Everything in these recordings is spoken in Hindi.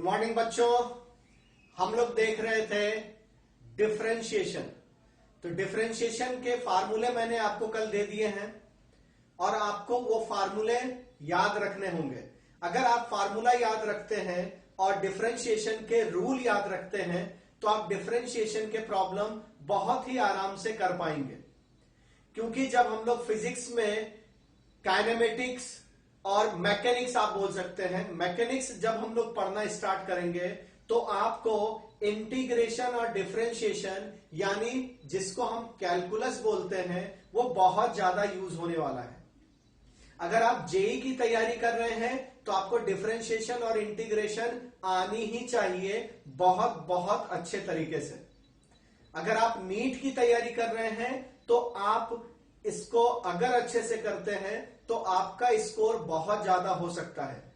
गुड मॉर्निंग बच्चों। हम लोग देख रहे थे डिफरेंशिएशन। तो डिफरेंशिएशन के फार्मूले मैंने आपको कल दे दिए हैं और आपको वो फार्मूले याद रखने होंगे। अगर आप फार्मूला याद रखते हैं और डिफरेंशिएशन के रूल याद रखते हैं तो आप डिफरेंशिएशन के प्रॉब्लम बहुत ही आराम से कर पाएंगे। क्योंकि जब हम लोग फिजिक्स में काइनेमेटिक्स और मैकेनिक्स आप बोल सकते हैं, मैकेनिक्स जब हम लोग पढ़ना स्टार्ट करेंगे तो आपको इंटीग्रेशन और डिफरेंशिएशन यानी जिसको हम कैलकुलस बोलते हैं वो बहुत ज्यादा यूज होने वाला है। अगर आप जेई की तैयारी कर रहे हैं तो आपको डिफरेंशिएशन और इंटीग्रेशन आनी ही चाहिए बहुत बहुत अच्छे तरीके से। अगर आप नीट की तैयारी कर रहे हैं तो आप इसको अगर अच्छे से करते हैं तो आपका स्कोर बहुत ज्यादा हो सकता है।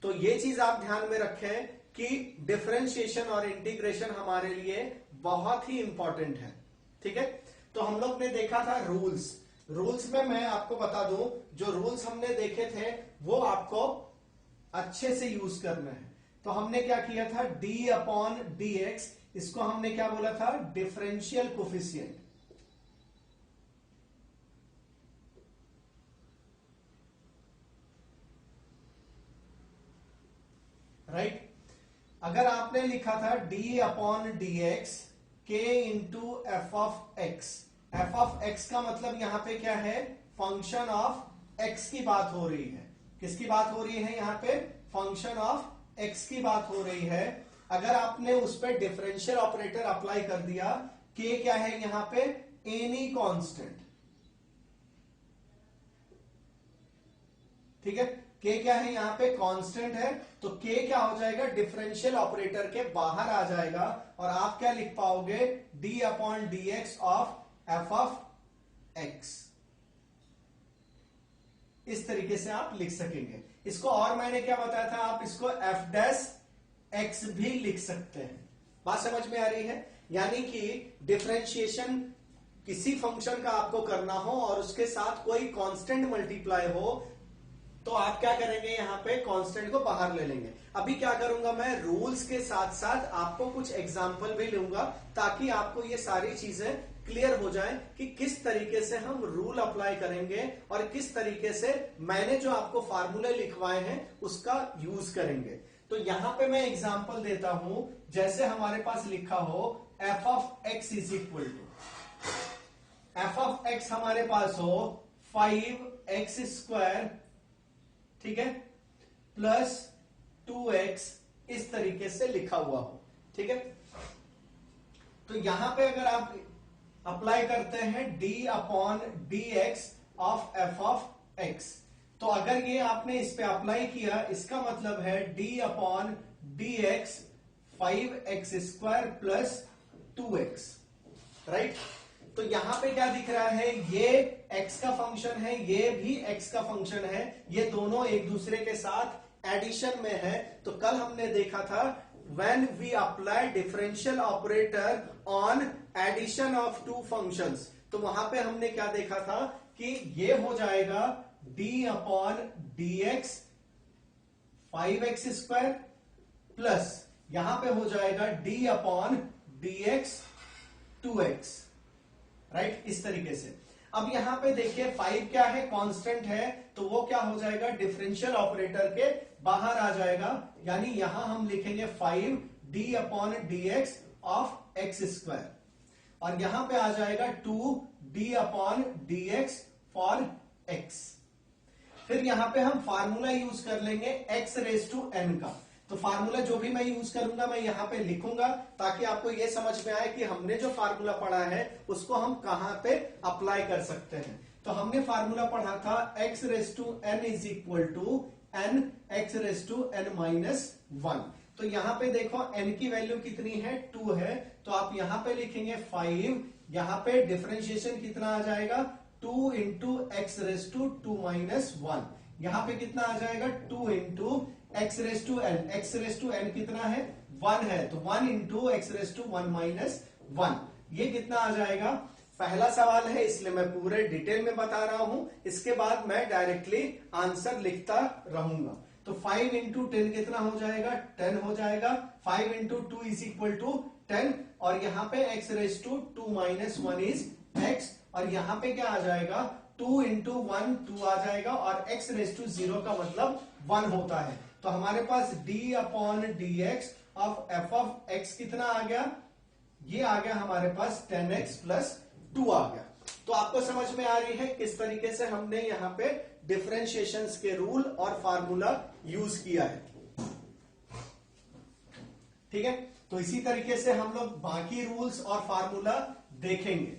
तो ये चीज आप ध्यान में रखें कि डिफरेंशिएशन और इंटीग्रेशन हमारे लिए बहुत ही इंपॉर्टेंट है। ठीक है, तो हम लोग ने देखा था रूल्स में मैं आपको बता दूं, जो रूल्स हमने देखे थे वो आपको अच्छे से यूज करना है। तो हमने क्या किया था, डी अपॉन डी एक्स, इसको हमने क्या बोला था, डिफरेंशियल कोफिशिएंट। राइट, अगर आपने लिखा था डी अपॉन डी एक्स के into F of x, F of x का मतलब यहां पे क्या है, फंक्शन ऑफ एक्स की बात हो रही है। किसकी बात हो रही है यहां पे, फंक्शन ऑफ एक्स की बात हो रही है। अगर आपने उस पर डिफरेंशियल ऑपरेटर अप्लाई कर दिया, के क्या है यहां पे, एनी कांस्टेंट। ठीक है, के क्या है यहां पे, कांस्टेंट है, तो के क्या हो जाएगा, डिफरेंशियल ऑपरेटर के बाहर आ जाएगा और आप क्या लिख पाओगे, D upon d x of F of x. इस तरीके से आप लिख सकेंगे इसको। और मैंने क्या बताया था, आप इसको एफ डैश एक्स भी लिख सकते हैं। बात समझ में आ रही है, यानी कि डिफरेंशिएशन किसी फंक्शन का आपको करना हो और उसके साथ कोई कांस्टेंट मल्टीप्लाई हो तो आप क्या करेंगे, यहां पे कांस्टेंट को बाहर ले लेंगे। अभी क्या करूंगा मैं, रूल्स के साथ साथ आपको कुछ एग्जांपल भी लूंगा ताकि आपको ये सारी चीजें क्लियर हो जाए कि किस तरीके से हम रूल अप्लाई करेंगे और किस तरीके से मैंने जो आपको फार्मूले लिखवाए हैं उसका यूज करेंगे। तो यहां पे मैं एग्जांपल देता हूं, जैसे हमारे पास लिखा हो f of x is equal to, f of x हमारे पास हो 5x², ठीक है, प्लस 2x, इस तरीके से लिखा हुआ हो। ठीक है, तो यहां पे अगर आप अप्लाई करते हैं d upon d x of F of x, तो अगर ये आपने इस पे अप्लाई किया, इसका मतलब है d upon d x 5x² plus 2x। Right, तो यहां पे क्या दिख रहा है, ये x का फंक्शन है, ये भी x का फंक्शन है, ये दोनों एक दूसरे के साथ एडिशन में है। तो कल हमने देखा था when we apply differential operator on addition of two functions, तो वहां पे हमने क्या देखा था कि ये हो जाएगा d upon d x 5x² plus यहां पे हो जाएगा d upon d x 2x। Right, इस तरीके से। अब यहां पे देखिए 5 क्या है, कांस्टेंट है, तो वो क्या हो जाएगा, डिफरेंशियल ऑपरेटर के बाहर आ जाएगा, यानी यहां हम लिखेंगे 5 D upon d x of x², और यहां पे आ जाएगा 2 D upon d x for x। फिर यहां पे हम फार्मूला यूज कर लेंगे x⁻n का। तो फार्मूला जो भी मैं यूज करूंगा मैं यहां पे लिखूंगा ताकि आपको यह समझ में आए कि हमने जो फार्मूला पढ़ा है उसको हम कहां पे अप्लाई कर सकते हैं। तो हमने फार्मूला पढ़ा था x⁻n is equal to n x⁻n-1। तो यहां पे देखो n की वैल्यू कितनी है, 2 है, तो आप यहां पे लिखेंगे 5, यहां पे डिफरेंशिएशन कितना आ जाएगा, 2 इंटू x⁻2-1, यहां पे कितना आ जाएगा, 2 इंटू x⁻n, x⁻n कितना है, 1 है, तो 1 इंटू x⁻1-1, ये कितना आ जाएगा। पहला सवाल है इसलिए मैं पूरे डिटेल में बता रहा हूं, इसके बाद मैं डायरेक्टली आंसर लिखता रहूंगा। तो 5 इंटू 10 कितना हो जाएगा, 10 हो जाएगा। 5 इंटू 2 इज इक्वल टू 10, और यहाँ पे x raise to 2 minus 1 is x, और यहाँ पे क्या आ जाएगा, 2 इंटू 1 2 आ जाएगा, और x रेज टू 0 का मतलब 1 होता है। तो हमारे पास d upon d x of F of x कितना आ गया, ये आ गया हमारे पास 10x प्लस 2 आ गया। तो आपको समझ में आ रही है किस तरीके से हमने यहाँ पे डिफरेंशिएशन के रूल और फार्मूला यूज किया है। ठीक है, तो इसी तरीके से हम लोग बाकी रूल्स और फार्मूला देखेंगे।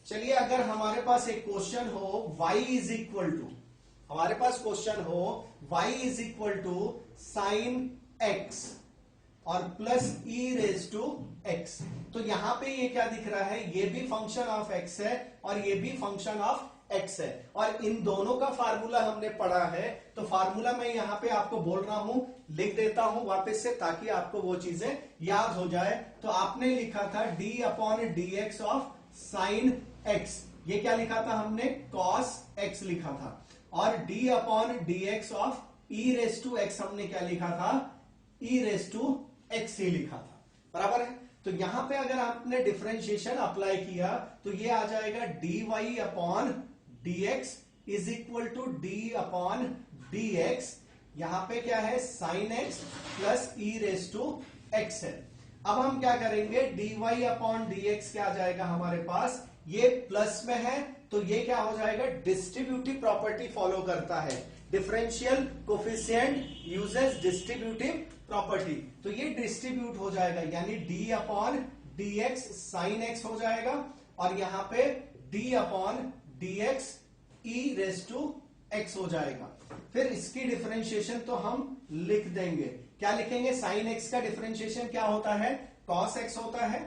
चलिए, अगर हमारे पास एक क्वेश्चन हो y इज इक्वल टू, हमारे पास क्वेश्चन हो y is equal to sine x और plus e raise to x, तो यहां पे ये क्या दिख रहा है, ये भी फंक्शन ऑफ x है और ये भी फंक्शन ऑफ x है, और इन दोनों का फार्मूला हमने पढ़ा है। तो फार्मूला मैं यहां पे आपको बोल रहा हूं, लिख देता हूं वापस से ताकि आपको वो चीजें याद हो जाए। तो आपने लिखा था d upon d x of sine x, ये क्या लिखा था हमने, cos x लिखा था, और d upon d x of e raise to x हमने क्या लिखा था, e रेज टू x ही लिखा था, बराबर है। तो यहां पे अगर आपने डिफरेंशिएशन अप्लाई किया तो ये आ जाएगा dy upon dx is equal to d upon dx, यहां पे क्या है, sine x plus e raise to x है। अब हम क्या करेंगे, dy अपॉन dx क्या आ जाएगा हमारे पास, ये प्लस में है तो ये क्या हो जाएगा, डिस्ट्रीब्यूटिव प्रॉपर्टी फॉलो करता है, differential coefficient uses distributive property, तो ये डिस्ट्रीब्यूट हो जाएगा, यानी d upon d x sine x हो जाएगा, और यहां पे d upon d x e raise to x हो जाएगा। फिर इसकी डिफरेंशिएशन तो हम लिख देंगे, क्या लिखेंगे, साइन एक्स का डिफरेंशिएशन क्या होता है, कॉस एक्स होता है,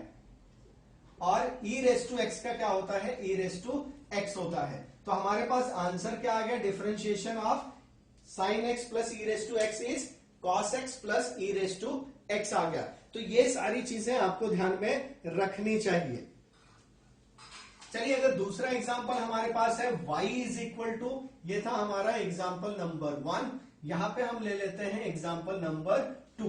और e रेज टू एक्स का क्या होता है, e रेज टू एक्स होता है। तो हमारे पास आंसर क्या आ गया, differentiation of sine x plus e raise to x is cos x plus e raise to x आ गया। तो ये सारी चीजें आपको ध्यान में रखनी चाहिए। चलिए, अगर दूसरा एग्जांपल हमारे पास है y इज इक्वल टू, ये था हमारा एग्जांपल नंबर 1, यहां पे हम ले लेते हैं एग्जांपल नंबर 2।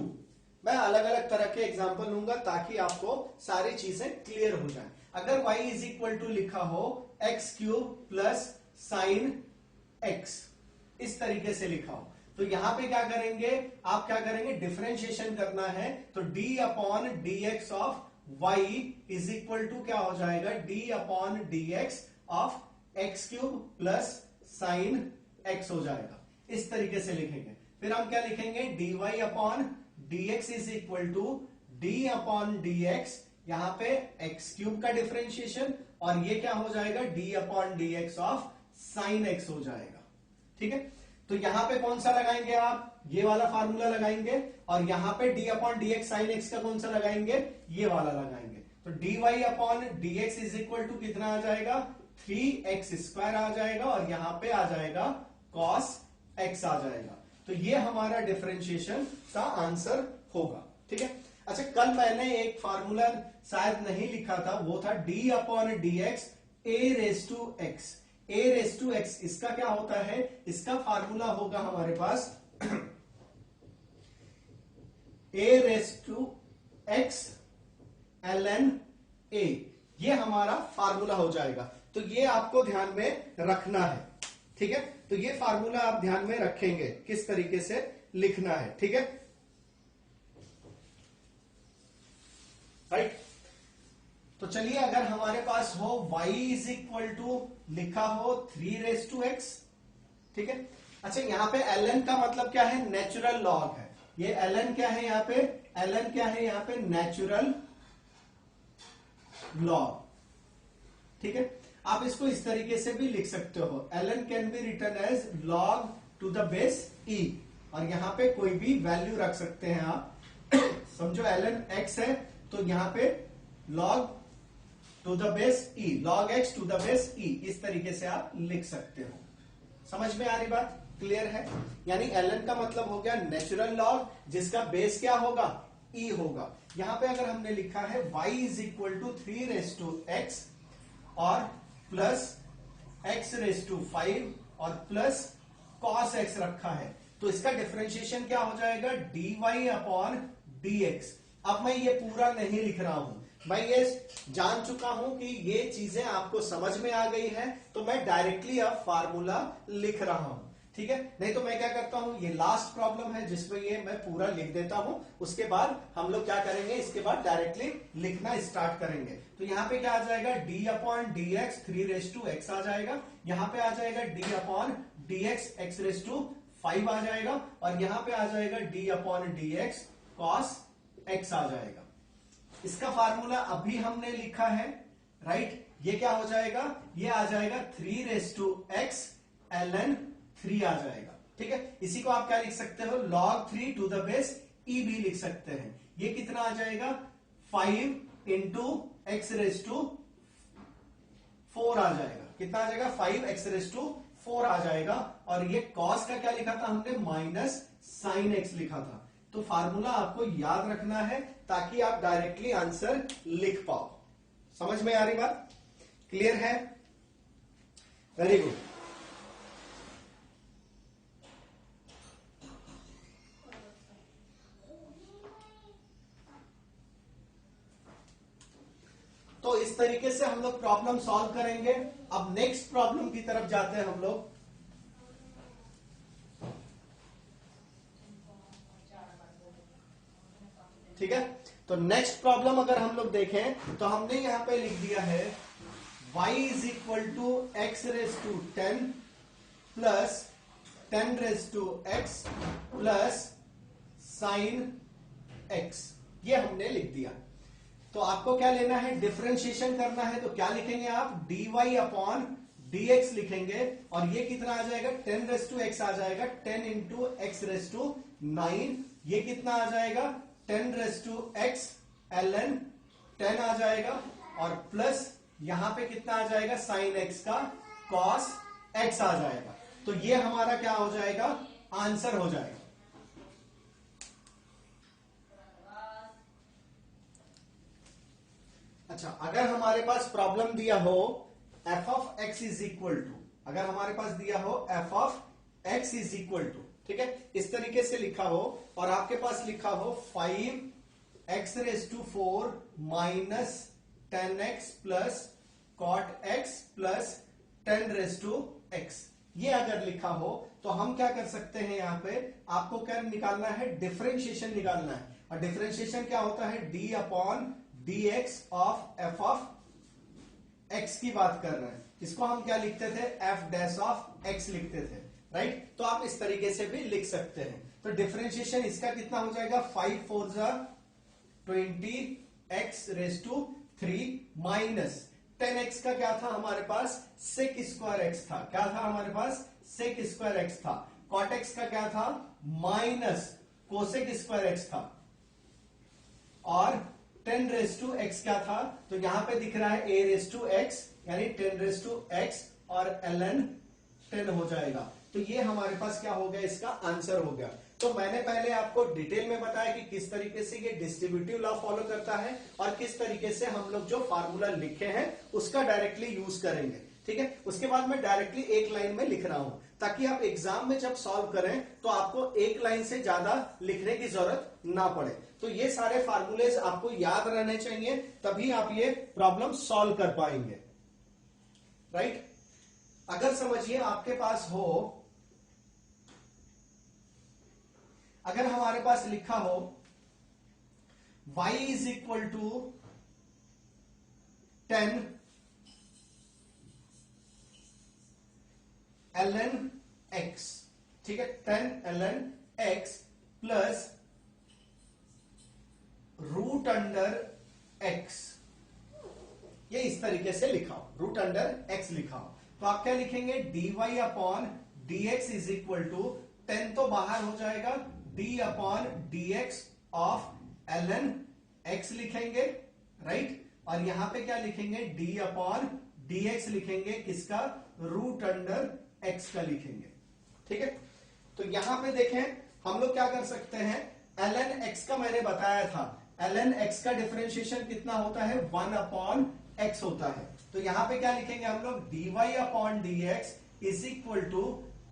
मैं अलग अलग तरह के एग्जांपल लूंगा ताकि आपको सारी चीजें क्लियर हो जाए। अगर y इज इक्वल टू लिखा हो x cube plus sine x, इस तरीके से लिखा हो, तो यहां पे क्या करेंगे, आप क्या करेंगे, डिफरेंशिएशन करना है, तो d upon d x of y is equal to क्या हो जाएगा, d upon d x of x cube plus sine x हो जाएगा, इस तरीके से लिखेंगे। फिर हम क्या लिखेंगे, dy upon d x is equal to d upon d x, यहां पे एक्स क्यूब का डिफरेंशिएशन, और ये क्या हो जाएगा, d upon d x of sine x हो जाएगा। ठीक है, तो यहां पे कौन सा लगाएंगे आप, ये वाला फार्मूला लगाएंगे, और यहां पे d upon d x sine x का कौन सा लगाएंगे, ये वाला लगाएंगे। तो dy upon d x is equal to कितना आ जाएगा, 3x स्क्वायर आ जाएगा, और यहां पे आ जाएगा cos x आ जाएगा। तो ये हमारा डिफरेंशिएशन का आंसर होगा। ठीक है, अच्छा, कल मैंने एक फार्मूला शायद नहीं लिखा था, वो था d upon d x a raise to x, a raise to x, इसका क्या होता है, इसका फार्मूला होगा हमारे पास a raise to x ln a, ये हमारा फार्मूला हो जाएगा। तो ये आपको ध्यान में रखना है। ठीक है, तो ये फार्मूला आप ध्यान में रखेंगे किस तरीके से लिखना है। ठीक है, राइट। तो चलिए, अगर हमारे पास हो y इज इक्वल टू लिखा हो 3 रेज टू एक्स, ठीक है। अच्छा, यहां पे ln का मतलब क्या है, नेचुरल लॉग है। ये ln क्या है, यहां पे ln क्या है, यहां पे नेचुरल लॉग। ठीक है, आप इसको इस तरीके से भी लिख सकते हो, ln can be written as log to the base e, और यहां पे कोई भी वैल्यू रख सकते हैं आप। समझो ln x है, तो यहां पे log to the base e, log x to the base e, इस तरीके से आप लिख सकते हो। समझ में आ रही बात, क्लियर है। यानी ln का मतलब हो गया नेचुरल लॉग, जिसका बेस क्या होगा, e होगा। यहां पे अगर हमने लिखा है y is equal to 3 raise to x और प्लस एक्स रेस टू 5 और प्लस कॉस एक्स रखा है, तो इसका डिफरेंशिएशन क्या हो जाएगा, dy अपॉन dx। अब मैं ये पूरा नहीं लिख रहा हूं, मैं ये जान चुका हूं कि ये चीजें आपको समझ में आ गई है, तो मैं डायरेक्टली अब फार्मूला लिख रहा हूं, ठीक है। नहीं तो मैं क्या करता हूं, ये लास्ट प्रॉब्लम है जिसमें ये मैं पूरा लिख देता हूं, उसके बाद हम लोग क्या करेंगे, इसके बाद डायरेक्टली लिखना स्टार्ट करेंगे। तो यहां पे क्या आ जाएगा, d upon d x 3 raise to x आ जाएगा, यहां पे आ जाएगा d upon d x x raise to 5 आ जाएगा, और यहां पे आ जाएगा d upon d x cos x आ जाएगा। इसका फार्मूला अभी हमने लिखा है, राइट। ये क्या हो जाएगा, ये आ जाएगा 3 रेस टू एक्स ln 3 आ जाएगा, ठीक है। इसी को आप क्या लिख सकते हो, log 3 to the base e भी लिख सकते हैं। ये कितना आ जाएगा, 5 इंटू एक्स रेस टू 4 आ जाएगा। कितना आ जाएगा, 5 एक्स रेस टू 4 आ जाएगा। और ये कॉस का क्या लिखा था हमने, माइनस साइन एक्स लिखा था। तो फार्मूला आपको याद रखना है ताकि आप डायरेक्टली आंसर लिख पाओ। समझ में आ रही बात, क्लियर है, वेरी गुड। तो इस तरीके से हम लोग प्रॉब्लम सॉल्व करेंगे। अब नेक्स्ट प्रॉब्लम की तरफ जाते हैं हम लोग। ठीक है, तो नेक्स्ट प्रॉब्लम अगर हम लोग देखें तो हमने यहां पे लिख दिया है y is equal to x raise to 10 plus 10 raise to x plus sine x, ये हमने लिख दिया। तो आपको क्या लेना है, डिफरेंशिएशन करना है। तो क्या लिखेंगे आप, dy अपॉन dx लिखेंगे, और ये कितना आ जाएगा, 10 रेस टू एक्स आ जाएगा, 10 इंटू एक्स रेस टू 9। ये कितना आ जाएगा, 10 रेस टू एक्स ln 10 आ जाएगा, और प्लस यहां पे कितना आ जाएगा, साइन एक्स का कॉस एक्स आ जाएगा। तो ये हमारा क्या हो जाएगा, आंसर हो जाएगा। अच्छा, अगर हमारे पास प्रॉब्लम दिया हो f of x is equal to, अगर हमारे पास दिया हो f of x is equal to, ठीक है, इस तरीके से लिखा हो, और आपके पास लिखा हो 5 x raise to 4 minus 10x plus cot x plus 10 raise to x, ये अगर लिखा हो तो हम क्या कर सकते हैं, यहां पे आपको क्या निकालना है, डिफरेंशिएशन निकालना है। और डिफरेंशिएशन क्या होता है, d upon dx of f of x की बात कर रहे हैं। इसको हम क्या लिखते थे, f डैश ऑफ x लिखते थे, राइट। तो आप इस तरीके से भी लिख सकते हैं। तो डिफरेंशिएशन इसका कितना हो जाएगा, 5 4 जा 20 x raise to 3 minus 10x का क्या था हमारे पास, सेक स्क्वायर x था। क्या था हमारे पास, सेक स्क्वायर x था। कॉट x का क्या था, माइनस कोसेक स्क्वायर x था। और 10 रेस टू x क्या था, तो यहां पे दिख रहा है a रेस टू x, यानी 10 रेस टू x और ln 10 हो जाएगा। तो ये हमारे पास क्या हो गया, इसका आंसर हो गया। तो मैंने पहले आपको डिटेल में बताया कि किस तरीके से ये डिस्ट्रीब्यूटिव लॉ फॉलो करता है, और किस तरीके से हम लोग जो फार्मूला लिखे हैं उसका डायरेक्टली यूज करेंगे, ठीक है। उसके बाद मैं डायरेक्टली एक लाइन में लिख रहा हूं, ताकि आप एग्जाम में जब सॉल्व करें तो आपको एक लाइन से ज्यादा लिखने की जरूरत ना पड़े। तो ये सारे फार्मूलेज आपको याद रहने चाहिए, तभी आप ये प्रॉब्लम सॉल्व कर पाएंगे, राइट। अगर समझिए आपके पास हो, अगर हमारे पास लिखा हो y is equal to 10 ln x, ठीक है, 10 ln x plus root under x, ये इस तरीके से लिखा हो, रूट अंडर x लिखा हो। तो आप क्या लिखेंगे, dy upon dx is equal to 10 तो बाहर हो जाएगा, d upon dx of ln x लिखेंगे, राइट। और यहां पे क्या लिखेंगे, d अपॉन dx लिखेंगे, किसका, रूट अंडर x का लिखेंगे, ठीक है। तो यहां पे देखें हम लोग क्या कर सकते हैं, ln x का मैंने बताया था, ln x का डिफरेंशिएशन कितना होता है, 1 अपॉन x होता है। तो यहां पे क्या लिखेंगे हम लोग, dy upon dx is equal to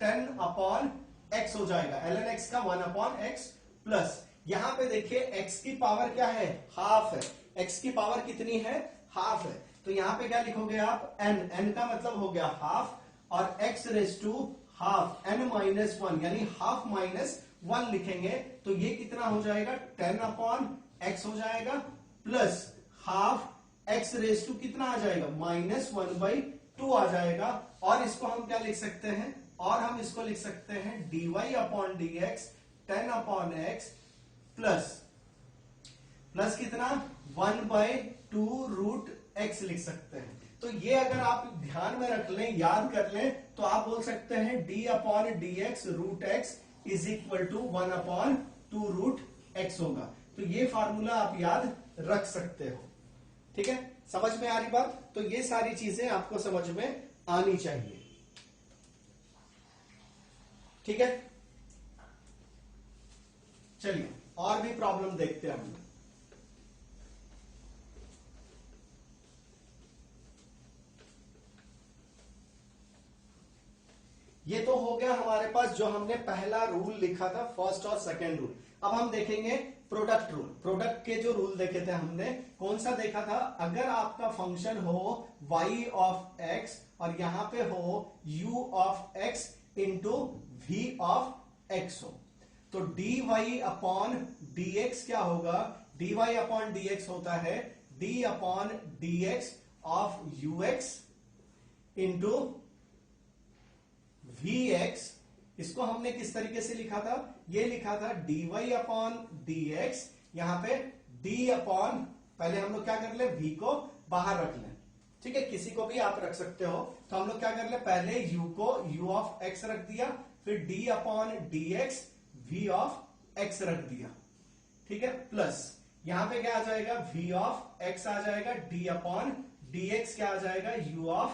10 upon x हो जाएगा, ln x का 1 अपॉन x प्लस यहां पे देखिए x की पावर क्या है, हाफ है, x की पावर कितनी है, हाफ है। तो यहां पे क्या लिखोगे आप, n का मतलब हो गया हाफ, और x raise to half n minus 1 यानी हाफ माइनस 1 लिखेंगे। तो ये कितना हो जाएगा, 10 अपॉन x हो जाएगा plus half x raise to कितना आ जाएगा, -1/2 आ जाएगा। और इसको हम क्या लिख सकते हैं, और हम इसको लिख सकते हैं dy upon dx 10 upon x plus कितना, 1/2 रूट x लिख सकते हैं। तो ये अगर आप ध्यान में रख लें, याद कर लें, तो आप बोल सकते हैं d upon dx root x is equal to 1 upon 2 root x होगा। तो ये फार्मूला आप याद रख सकते हो। ठीक है, समझ में आ रही बात। तो ये सारी चीजें आपको समझ में आनी चाहिए। ठीक है, चलिए और भी प्रॉब्लम देखते हैं हम। ये तो हो गया हमारे पास जो हमने पहला रूल लिखा था, फर्स्ट और सेकंड रूल। अब हम देखेंगे प्रोडक्ट रूल। प्रोडक्ट के जो रूल देखे थे हमने, कौन सा देखा था, अगर आपका फंक्शन हो y ऑफ x और यहां पे हो u of x into v of x हो, तो dy अपॉन dx क्या होगा, dy अपॉन dx होता है d upon dx of ux into vx। इसको हमने किस तरीके से लिखा था, ये लिखा था dy अपॉन dx, यहां पे d अपॉन, पहले हम लोग क्या कर ले, v को बाहर रख लें। ठीक है, किसी को भी आप रख सकते हो। तो हम लोग क्या कर ले, पहले u को u ऑफ x रख दिया, फिर d upon dx v of x रख दिया। ठीक है, प्लस यहां पे क्या आ जाएगा, v ऑफ x आ जाएगा, d अपॉन dx क्या आ जाएगा, u ऑफ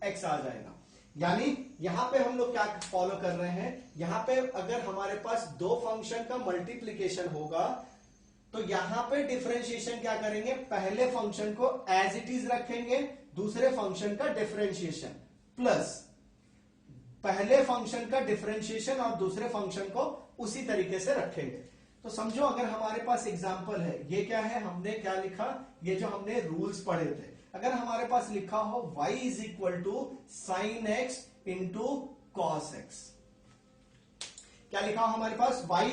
x आ जाएगा। यानी यहां पे हम लोग क्या फॉलो कर रहे हैं, यहां पे अगर हमारे पास दो फंक्शन का मल्टीप्लीकेशन होगा तो यहां पे डिफरेंशिएशन क्या करेंगे, पहले फंक्शन को एज इट इज रखेंगे, दूसरे फंक्शन का डिफरेंशिएशन, प्लस पहले फंक्शन का डिफरेंशिएशन और दूसरे फंक्शन को उसी तरीके से रखेंगे। तो समझो अगर हमारे पास एग्जांपल है, ये क्या है, हमने क्या लिखा, ये जो हमने रूल्स पढ़े थे, अगर हमारे पास लिखा हो y is equal to sine x into cos x, क्या लिखा हो हमारे पास, y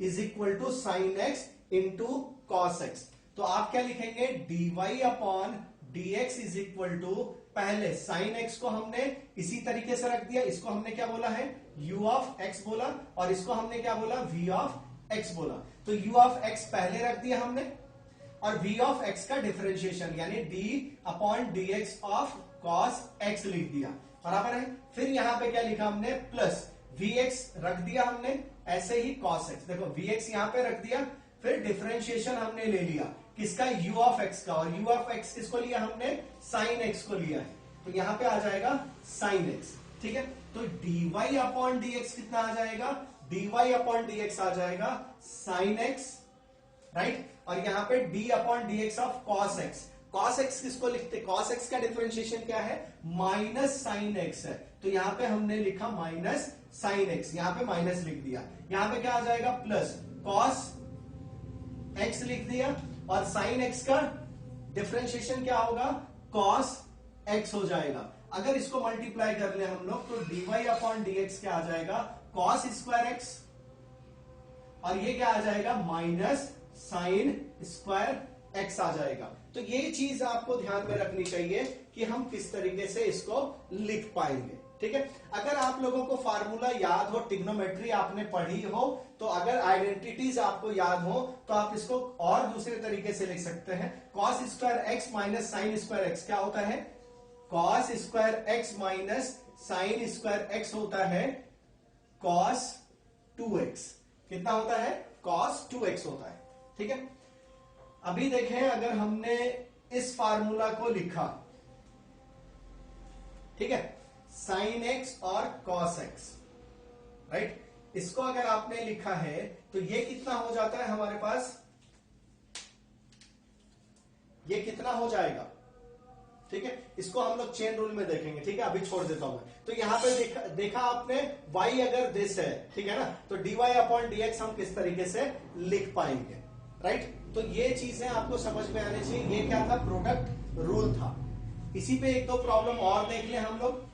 is equal to sine x into cos x, तो आप क्या लिखेंगे, dy upon dx is equal to, पहले साइन एक्स को हमने इसी तरीके से रख दिया, इसको हमने क्या बोला है, u ऑफ x बोला, और इसको हमने क्या बोला, v ऑफ x बोला। तो u ऑफ x पहले रख दिया हमने, और v ऑफ x का डिफरेंशिएशन यानी d upon dx of cos x लिख दिया, बराबर है। फिर यहां पे क्या लिखा हमने, प्लस vx रख दिया हमने, ऐसे ही cos x, देखो vx यहां पे रख दिया, फिर डिफरेंशिएशन हमने ले लिया किसका, u ऑफ x का, और u ऑफ x किसको लिया हमने, sin x को लिया है, तो यहां पे आ जाएगा sin x। ठीक है, तो dy अपॉन dx कितना आ जाएगा, dy अपॉन dx आ जाएगा sin x, राइट, और यहां पे d upon dx of cos x, cos x किसको लिखते, cos x का डिफरेंशिएशन क्या है, माइनस साइन x है, तो यहां पे हमने लिखा माइनस साइन x, यहां पे माइनस लिख दिया, यहां पे क्या आ जाएगा, प्लस cos x लिख दिया, और साइन x का डिफरेंशिएशन क्या होगा, cos x हो जाएगा। अगर इसको मल्टीप्लाई कर ले हम लोग, तो dy अपॉन dx क्या आ जाएगा, cos स्क्वायर x, और ये क्या आ जाएगा, माइनस साइन स्क्वायर x आ जाएगा। तो ये चीज आपको ध्यान में रखनी चाहिए कि हम किस तरीके से इसको लिख पाएंगे। ठीक है, अगर आप लोगों को फार्मूला याद हो, ट्रिग्नोमेट्री आपने पढ़ी हो, तो अगर आइडेंटिटीज आपको याद हो, तो आप इसको और दूसरे तरीके से लिख सकते हैं, cos square x minus sine square x क्या होता है, cos square x minus sine square x होता है cos 2x, कितना होता है, cos 2x होता है। ठीक है, अभी देखें अगर हमने इस फार्मूला को लिखा, ठीक है, साइन x और cos x, राइट, इसको अगर आपने लिखा है तो ये कितना हो जाता है हमारे पास, ये कितना हो जाएगा, ठीक है, इसको हम लोग चेन रूल में देखेंगे, ठीक है, अभी छोड़ देता हूं मैं। तो यहाँ पे देखा आपने y अगर दिस है, ठीक है ना, तो dy अपॉन dx हम किस तरीके से लिख पाएंगे, राइट। तो ये चीजें आपको समझ में आनी चाहिए। ये क्या था, प्रोडक्ट रूल था। इसी पे एक दो प्रॉब्लम और देख ले हम लोग।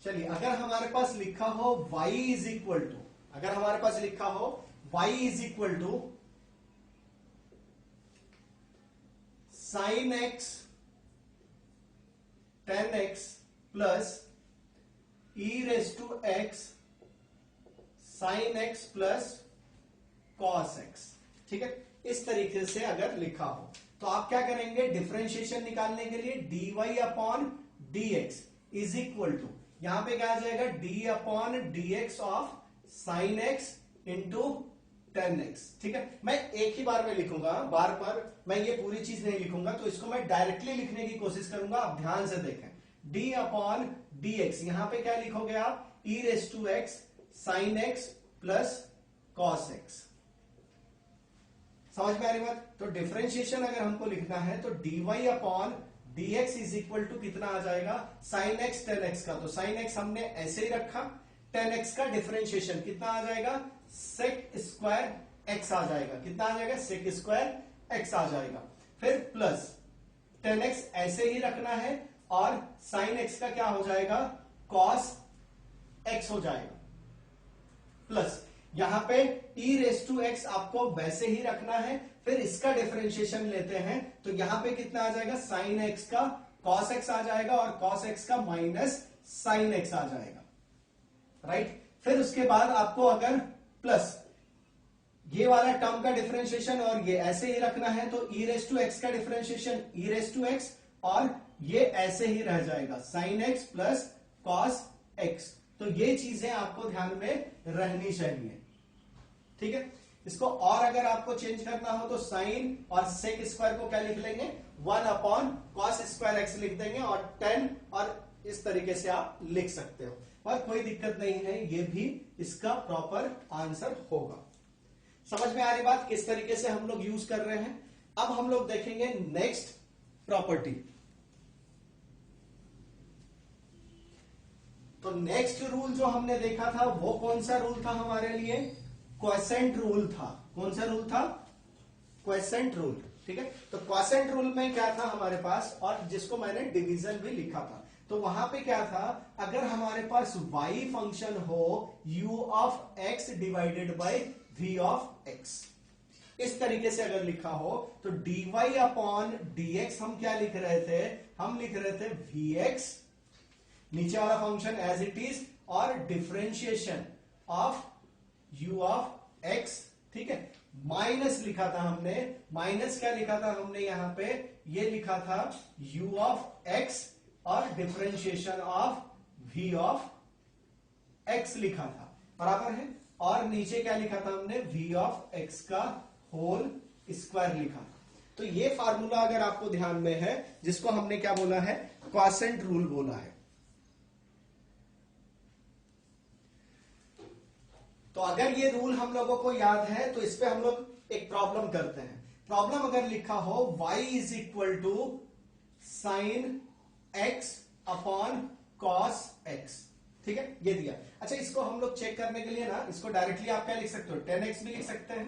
चलिए, अगर हमारे पास लिखा हो y इज इक्वल टू, अगर हमारे पास लिखा हो y is equal to sine x tan x plus e raise to x sine x plus cos x, ठीक है, इस तरीके से अगर लिखा हो तो आप क्या करेंगे, डिफरेंशिएशन निकालने के लिए dy upon dx is equal to, यहां पे क्या आ जाएगा, d upon dx of sine x into tan x, ठीक है। मैं एक ही बार में लिखूंगा, बार बार मैं ये पूरी चीज नहीं लिखूंगा, तो इसको मैं डायरेक्टली लिखने की कोशिश करूंगा। आप ध्यान से देखें, d अपॉन dx, यहां पे क्या लिखोगे आप, e raise to x sine x plus cos x. समझ में आ रही बात। तो डिफरेंशिएशन अगर हमको लिखना है तो dy upon dx is equal to कितना आ जाएगा, साइन एक्स टेन एक्स का, तो साइन एक्स हमने ऐसे ही रखा, टेन एक्स का डिफरेंशिएशन कितना आ जाएगा, सेक स्क्वायर एक्स आ जाएगा, कितना आ जाएगा, सेक स्क्वायर एक्स आ जाएगा। फिर प्लस टेन एक्स ऐसे ही रखना है और साइन एक्स का क्या हो जाएगा, कॉस एक्स हो जाएगा, प्लस यहां पे e रेस टू एक्स आपको वैसे ही रखना है। फिर इसका डिफरेंशिएशन लेते हैं तो यहां पे कितना आ जाएगा, साइन एक्स का कॉस एक्स आ जाएगा और कॉस एक्स का माइनस साइन एक्स आ जाएगा, राइट। फिर उसके बाद आपको अगर प्लस ये वाला टर्म का डिफरेंशिएशन और ये ऐसे ही रखना है तो e रेस टू एक्स का differentiation e raise to x और ये ऐसे ही रह जाएगा, sine x plus cos x. तो ये चीजें आपको ध्यान में रहनी चाहिए, ठीक है। इसको और अगर आपको चेंज करना हो तो साइन और सेक स्क्वायर को क्या लिख लेंगे, 1 अपॉन कॉस स्क्वायर एक्स लिख देंगे और 10, और इस तरीके से आप लिख सकते हो, और कोई दिक्कत नहीं है, ये भी इसका प्रॉपर आंसर होगा। समझ में आ रही बात, किस तरीके से हम लोग यूज कर रहे हैं। अब हम लोग देखेंगे नेक्स्ट प्रॉपर्टी। तो नेक्स्ट रूल जो हमने देखा था वो कौन सा रूल था हमारे लिए, क्वोशेंट रूल था। कौन सा रूल था, क्वोशेंट रूल, ठीक है। तो क्वोशेंट रूल में क्या था हमारे पास, और जिसको मैंने डिवीजन भी लिखा था, तो वहां पे क्या था, अगर हमारे पास y फंक्शन हो u of x divided by v of x, इस तरीके से अगर लिखा हो तो dy अपॉन dx हम क्या लिख रहे थे, हम लिख रहे थे vx, नीचे वाला फंक्शन एज इट इज, और differentiation of u of x, ठीक है। माइनस लिखा था हमने, माइनस क्या लिखा था हमने यहां पे, ये लिखा था u ऑफ x और differentiation of v of x लिखा था, बराबर है। और नीचे क्या लिखा था हमने, v ऑफ x का होल स्क्वायर लिखा था। तो ये फार्मूला अगर आपको ध्यान में है, जिसको हमने क्या बोला है, क्वोशेंट रूल बोला है। तो अगर ये रूल हम लोगों को याद है तो इस पे हम लोग एक प्रॉब्लम करते हैं। प्रॉब्लम अगर लिखा हो y is equal to sine x upon cos x, ठीक है, ये दिया। अच्छा, इसको हम लोग चेक करने के लिए ना, इसको डायरेक्टली आप क्या लिख सकते हो, 10x भी लिख सकते हैं,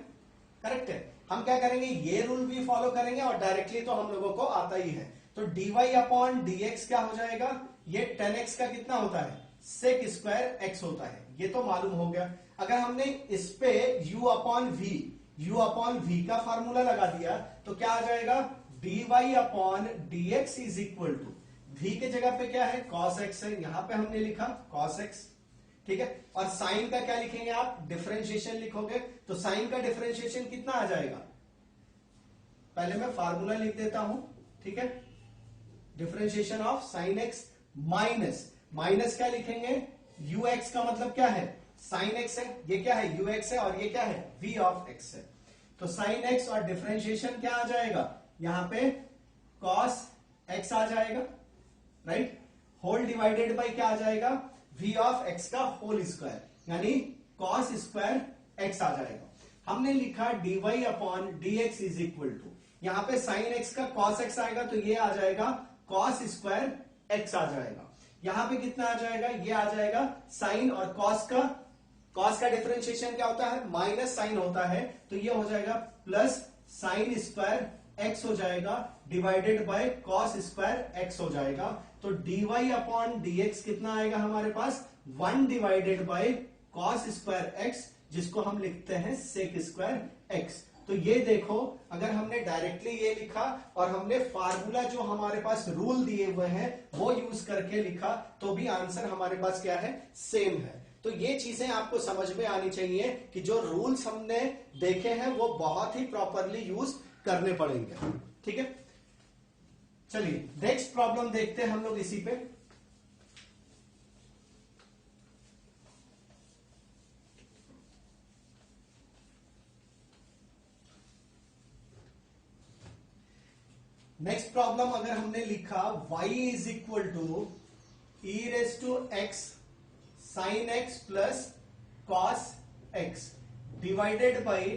करेक्ट है। हम क्या करेंगे, ये रूल भी फॉलो करेंगे और डायरेक्टली तो हम लोगों को आता ही है। तो dy अपॉन dx क्या हो जाएगा, ये 10x का कितना होता है, सेक स्क्वायर x होता है, ये तो मालूम हो गया। अगर हमने इस पे u अपॉन v का फार्मूला लगा दिया तो क्या आ जाएगा, dy upon dx is equal to, v के जगह पे क्या है, cos x है, यहां पे हमने लिखा cos x, ठीक है। और साइन का क्या लिखेंगे आप, डिफरेंशिएशन लिखोगे, तो साइन का डिफरेंशिएशन कितना आ जाएगा, पहले मैं फार्मूला लिख देता हूं, ठीक है। Differentiation of sine x minus, minus क्या लिखेंगे, ux का मतलब क्या है, साइन एक्स है, ये क्या है, ux है, और ये क्या है, v ऑफ x है। तो साइन एक्स और डिफरेंशिएशन क्या आ जाएगा, यहां पे कॉस एक्स आ जाएगा, राइट, होल डिवाइडेड बाय क्या आ जाएगा, v ऑफ x का होल स्क्वायर, यानी कॉस स्क्वायर x आ जाएगा। हमने लिखा dy upon dx is equal to, यहां पे साइन x का कॉस x आएगा तो ये आ जाएगा कॉस स्क्वायर x आ जाएगा। यहां पे कितना आ जाएगा, ये आ जाएगा साइन और कॉस का डिफरेंशिएशन क्या होता है, माइनस साइन होता है, तो ये हो जाएगा प्लस साइन स्क्वायर x हो जाएगा divided by cos square x हो जाएगा। तो dy अपॉन dx कितना आएगा हमारे पास, 1 divided by cos square x, जिसको हम लिखते हैं सेक स्क्वायर x। तो ये देखो, अगर हमने डायरेक्टली ये लिखा और हमने फार्मूला जो हमारे पास रूल दिए हुए हैं वो यूज करके लिखा, तो भी आंसर हमारे पास क्या है, सेम है। तो ये चीजें आपको समझ में आनी चाहिए कि जो रूल्स हमने देखे हैं वो बहुत ही प्रॉपरली यूज करने पड़ेंगे, ठीक है। चलिए नेक्स्ट प्रॉब्लम देखते हैं हम लोग इसी पे। नेक्स्ट प्रॉब्लम अगर हमने लिखा y is equal to e raise to x sine x plus cos x divided by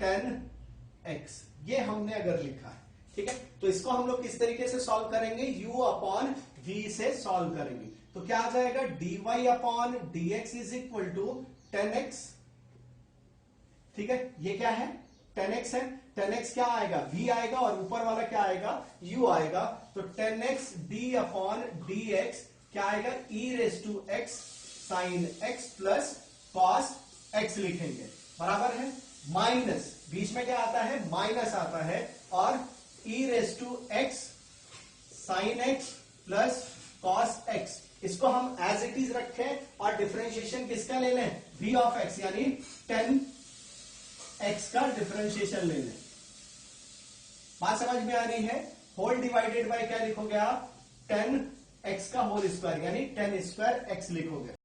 10x, ये हमने अगर लिखा है, ठीक है, तो इसको हम लोग किस तरीके से सॉल्व करेंगे, u अपॉन v से सॉल्व करेंगे। तो क्या आ जाएगा, dy upon dx is equal to 10x, ठीक है, ये क्या है 10x है, 10x क्या आएगा, v आएगा और ऊपर वाला क्या आएगा, u आएगा। तो 10x d अपॉन dx क्या आएगा, e raise to x sine x plus cos x लिखेंगे, बराबर है, माइनस बीच में क्या आता है, माइनस आता है, और e raise to x sine x plus cos x, इसको हम एज इट इज रखें और डिफरेंशिएशन किसका ले लें, v ऑफ x, यानी 10x का डिफरेंशिएशन ले लें। बात समझ में आ रही है, होल डिवाइडेड बाय क्या लिखोगे आप, 10x का होल स्क्वायर, यानी 10 स्क्वायर x लिखोगे।